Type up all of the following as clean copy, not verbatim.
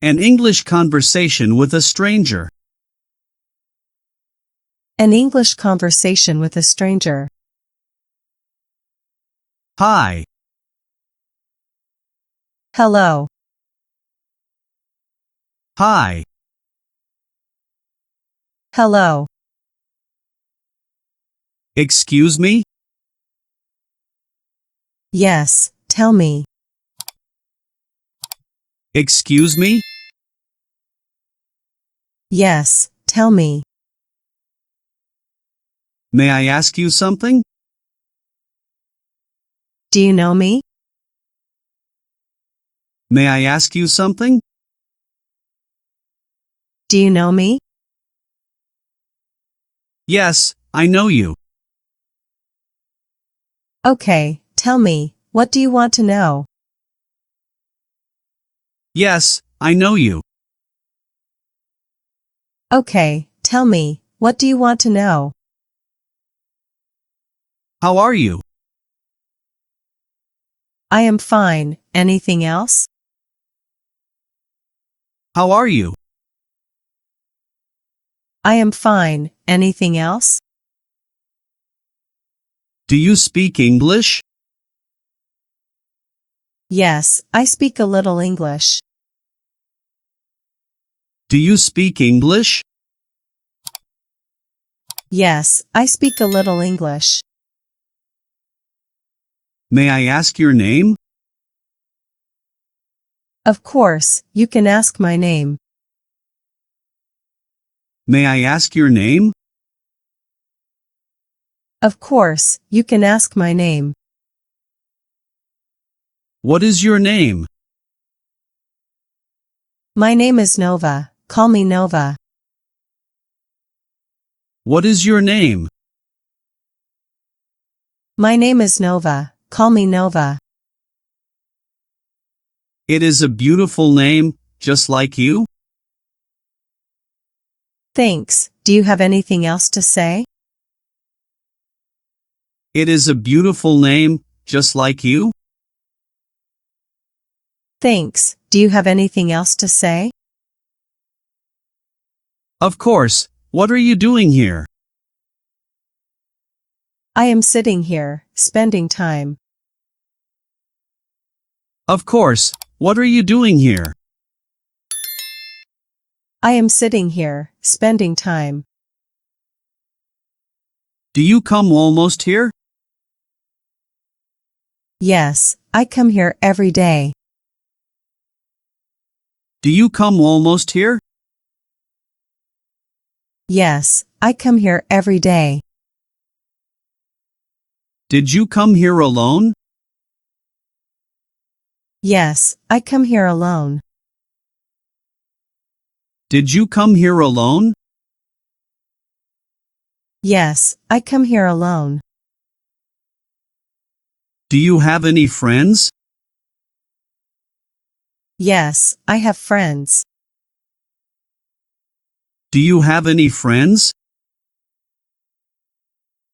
An English conversation with a stranger. An English conversation with a stranger. Hi. Hello. Hi. Hello. Excuse me? Yes, tell me. Excuse me? Yes, tell me. May I ask you something? Do you know me? May I ask you something? Do you know me? Yes, I know you. Okay, tell me, what do you want to know? Yes, I know you. Okay, tell me, what do you want to know? How are you? I am fine, anything else? How are you? I am fine, anything else? Do you speak English? Yes, I speak a little English. Do you speak English? Yes, I speak a little English. May I ask your name? Of course, you can ask my name. May I ask your name? Of course, you can ask my name. What is your name? My name is Nova, call me Nova. What is your name? My name is Nova, call me Nova. It is a beautiful name, just like you. Thanks, do you have anything else to say? It is a beautiful name, just like you. Thanks, do you have anything else to say? Of course, what are you doing here? I am sitting here, spending time. Of course, what are you doing here? I am sitting here, spending time. Do you come almost here? Yes, I come here every day. Do you come almost here? Yes, I come here every day. Did you come here alone? Yes, I come here alone. Did you come here alone? Yes, I come here alone. Do you have any friends? Yes, I have friends. Do you have any friends?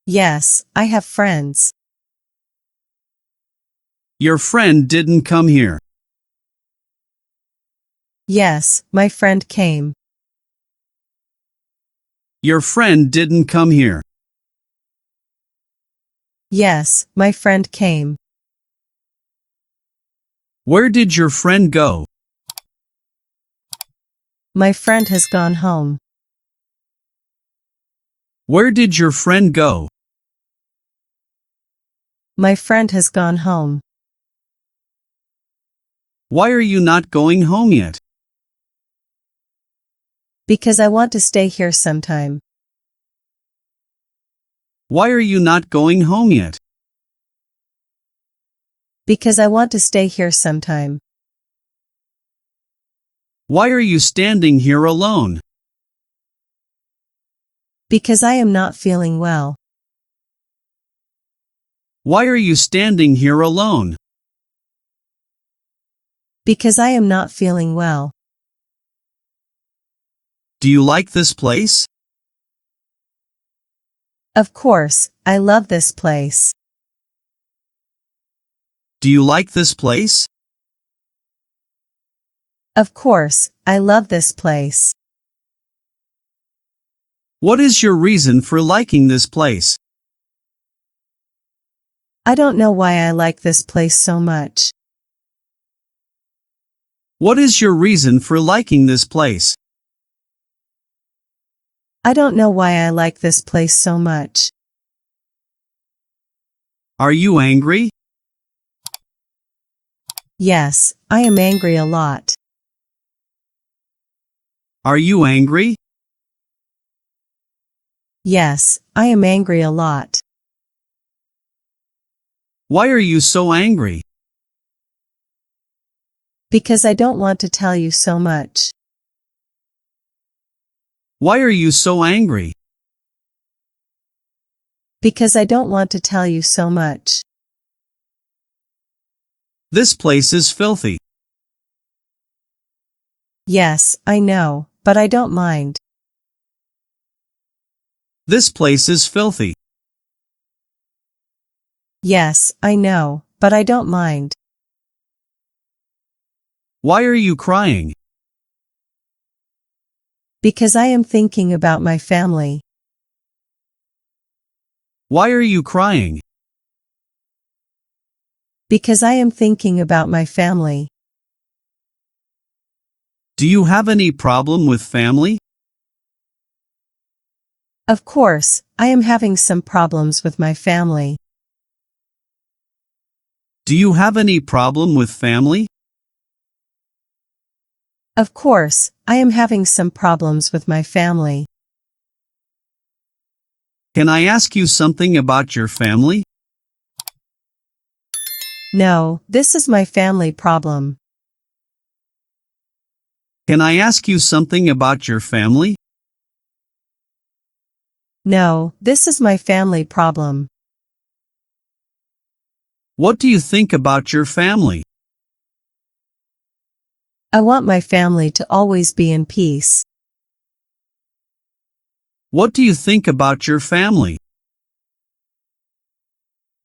Yes, I have friends. Your friend didn't come here. Yes, my friend came. Your friend didn't come here. Yes, my friend came. Where did your friend go? My friend has gone home. Where did your friend go? My friend has gone home. Why are you not going home yet? Because I want to stay here sometime. Why are you not going home yet? Because I want to stay here sometime. Why are you standing here alone? Because I am not feeling well. Why are you standing here alone? Because I am not feeling well. Do you like this place? Of course, I love this place. Do you like this place? Of course, I love this place. What is your reason for liking this place? I don't know why I like this place so much. What is your reason for liking this place? I don't know why I like this place so much. Are you angry? Yes, I am angry a lot. Are you angry? Yes, I am angry a lot. Why are you so angry? Because I don't want to tell you so much. Why are you so angry? Because I don't want to tell you so much. This place is filthy. Yes, I know, but I don't mind. This place is filthy. Yes, I know, but I don't mind. Why are you crying? Because I am thinking about my family. Why are you crying? Because I am thinking about my family. Do you have any problem with family? Of course, I am having some problems with my family. Do you have any problem with family? Of course, I am having some problems with my family. Can I ask you something about your family? No, this is my family problem. Can I ask you something about your family? No, this is my family problem. What do you think about your family? I want my family to always be in peace. What do you think about your family?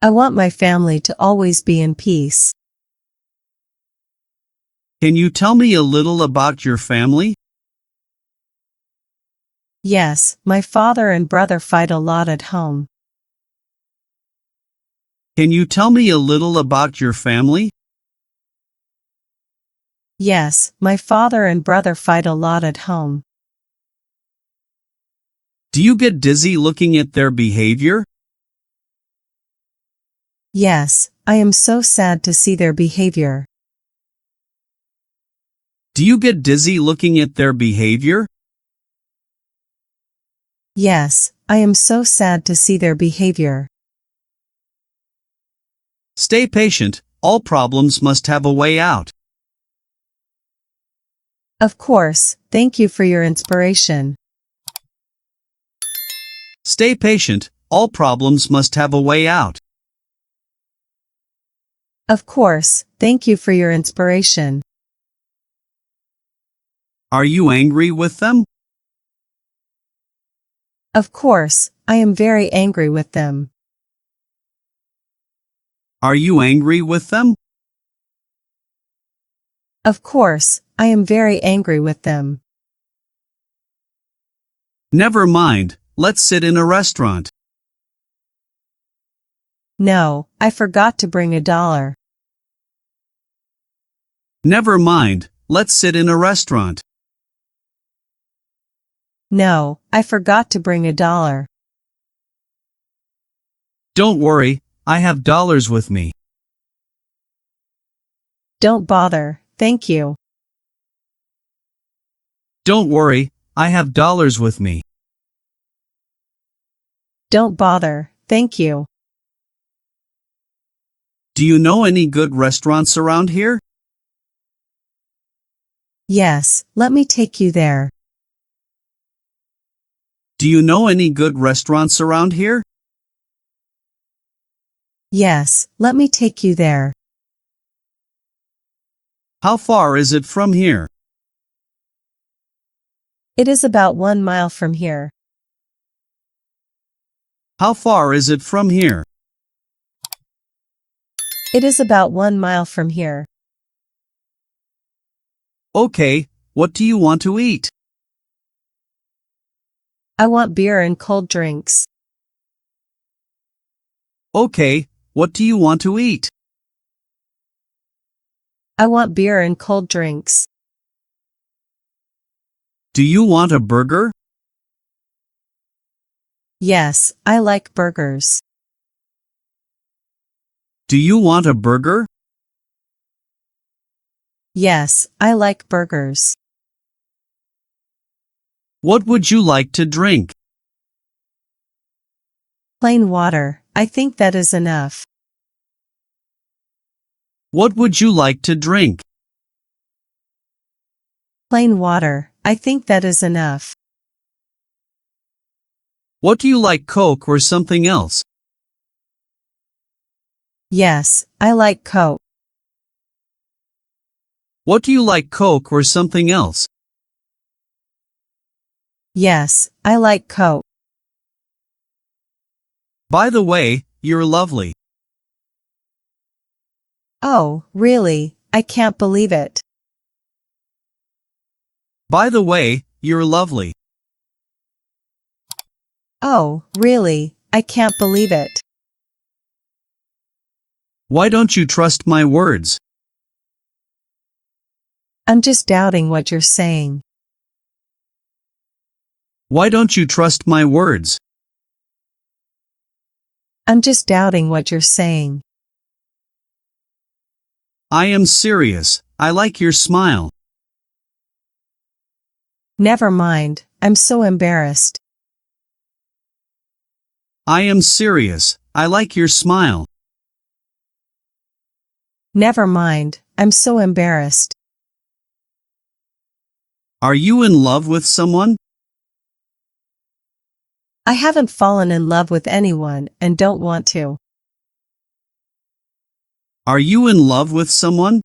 I want my family to always be in peace. Can you tell me a little about your family? Yes, my father and brother fight a lot at home. Can you tell me a little about your family? Yes, my father and brother fight a lot at home. Do you get dizzy looking at their behavior? Yes, I am so sad to see their behavior. Do you get dizzy looking at their behavior? Yes, I am so sad to see their behavior. Stay patient, all problems must have a way out. Of course, thank you for your inspiration. Stay patient, all problems must have a way out. Of course, thank you for your inspiration. Are you angry with them? Of course, I am very angry with them. Are you angry with them? Of course, I am very angry with them. Never mind, let's sit in a restaurant. No, I forgot to bring $1. Never mind, let's sit in a restaurant. No, I forgot to bring $1. Don't worry, I have dollars with me. Don't bother, thank you. Don't worry, I have dollars with me. Don't bother, thank you. Do you know any good restaurants around here? Yes, let me take you there. Do you know any good restaurants around here? Yes, let me take you there. How far is it from here? It is about 1 mile from here. How far is it from here? It is about 1 mile from here. Okay, what do you want to eat? I want beer and cold drinks. Okay, what do you want to eat? I want beer and cold drinks. Do you want a burger? Yes, I like burgers. Do you want a burger? Yes, I like burgers. What would you like to drink? Plain water, I think that is enough. What would you like to drink? Plain water, I think that is enough. What do you like, Coke or something else? Yes, I like Coke. What do you like, Coke or something else? Yes, I like Coke. By the way, you're lovely. Oh, really? I can't believe it. By the way, you're lovely. Oh, really? I can't believe it. Why don't you trust my words? I'm just doubting what you're saying. Why don't you trust my words? I'm just doubting what you're saying. I am serious. I like your smile. Never mind, I'm so embarrassed. I am serious. I like your smile. Never mind, I'm so embarrassed. Are you in love with someone? I haven't fallen in love with anyone and don't want to. Are you in love with someone?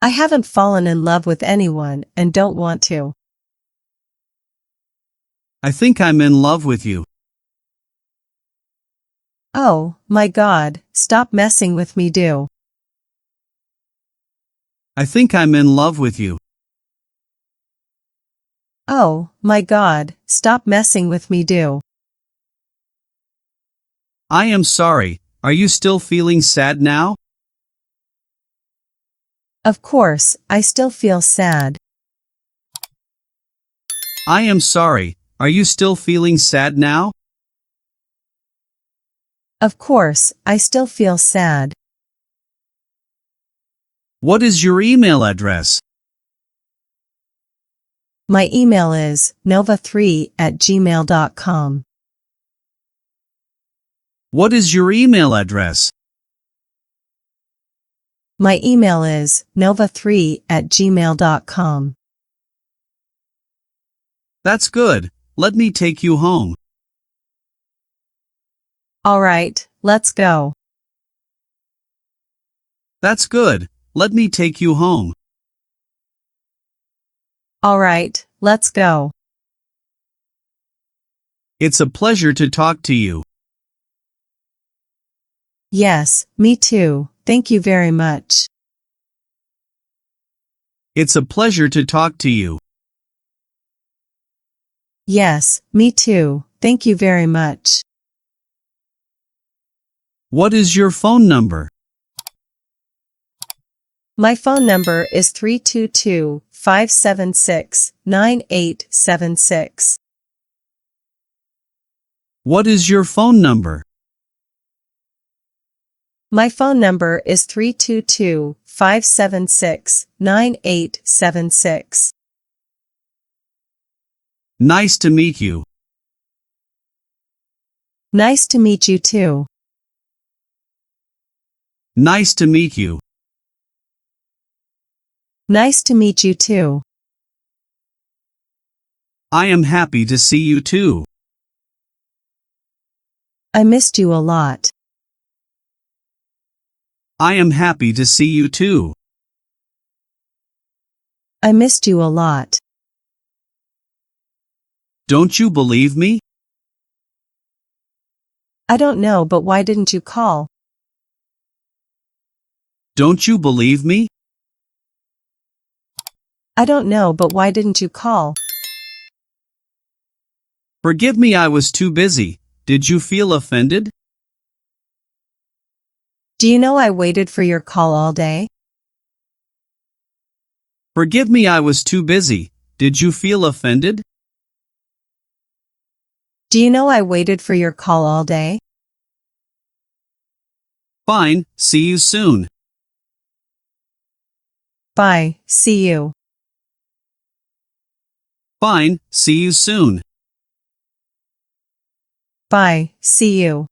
I haven't fallen in love with anyone and don't want to. I think I'm in love with you. Oh, my God, stop messing with me, do. I think I'm in love with you. Oh, my God, stop messing with me, do. I am sorry. Are you still feeling sad now? Of course, I still feel sad. I am sorry. Are you still feeling sad now? Of course, I still feel sad. What is your email address? My email is nova3@gmail.com. What is your email address? My email is nova3@gmail.com. That's good. Let me take you home. All right, let's go. That's good. Let me take you home. All right, let's go. It's a pleasure to talk to you. Yes, me too. Thank you very much. It's a pleasure to talk to you. Yes, me too. Thank you very much. What is your phone number? My phone number is 322-576-9876. What is your phone number? My phone number is 322-576-9876. Nice to meet you. Nice to meet you too. Nice to meet you. Nice to meet you too. I am happy to see you too. I missed you a lot. I am happy to see you too. I missed you a lot. Don't you believe me? I don't know, but why didn't you call? Don't you believe me? I don't know, but why didn't you call? Forgive me, I was too busy. Did you feel offended? Do you know I waited for your call all day? Forgive me, I was too busy. Did you feel offended? Do you know I waited for your call all day? Fine, see you soon. Bye, see you. Fine, see you soon. Bye, see you.